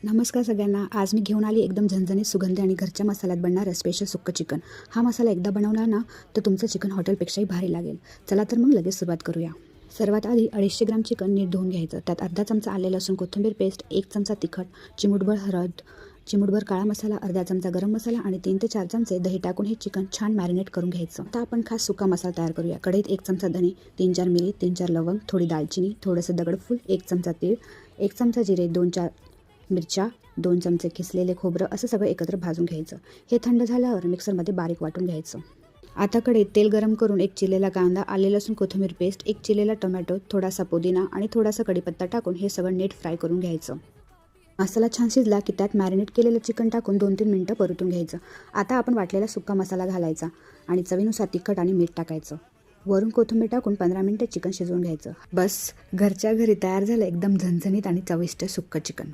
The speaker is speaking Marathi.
नमस्कार सगळ्यांना. आज मी घेऊन आली एकदम झणझणीत, सुगंधी आणि घरच्या मसाल्यात बनणारं स्पेशल सुक्कं चिकन. हा मसाला एकदा बनवला ना तर तुमचं चिकन हॉटेलपेक्षाही भारी लागेल. चला तर मग लगेच सुरुवात करूया. सर्वात आधी 250 ग्राम चिकन नीट धुवून घ्यायचं. त्यात अर्धा चमचा आले लसूण कोथिंबीर पेस्ट, 1 चमचा तिखट, चिमूटभर हळद, चिमूटभर काळा मसाला, अर्धा चमचा गरम मसाला आणि 3 ते 4 चमचे दही टाकून हे चिकन छान मॅरिनेट करून घ्यायचं. आता आपण खास सुका मसाला तयार करूया. कढईत 1 चमचा धने, 3-4 मिरी, 3-4 लवंग, थोडी दालचिनी, थोडंसं दगडफूल, 1 चमचा तीळ, 1 चमचा जिरे, 2-4 मिरच्या, 2 चमचे किसलेले खोबरं असं सगळं एकत्र भाजून घ्यायचं. हे थंड झाल्यावर मिक्सरमध्ये बारीक वाटून घ्यायचं. आता कढईत तेल गरम करून 1 चिरलेला कांदा, आले लसूण कोथिंबीर पेस्ट, 1 चिरलेला टोमॅटो, थोडासा पुदिना आणि थोडासा कढीपत्ता टाकून हे सगळं नीट फ्राय करून घ्यायचं. मसाला छान शिजला की त्यात मॅरिनेट केलेलं चिकन टाकून 2-3 मिनटं परतून घ्यायचं. आता आपण वाटलेला सुक्का मसाला घालायचा आणि चवीनुसार तिखट आणि मीठ टाकायचं. वरून कोथिंबीर टाकून 15 मिनिटं चिकन शिजवून घ्यायचं. बस, घरच्या घरी तयार झालं एकदम झणझणीत आणि चविष्ट सुक्कं चिकन.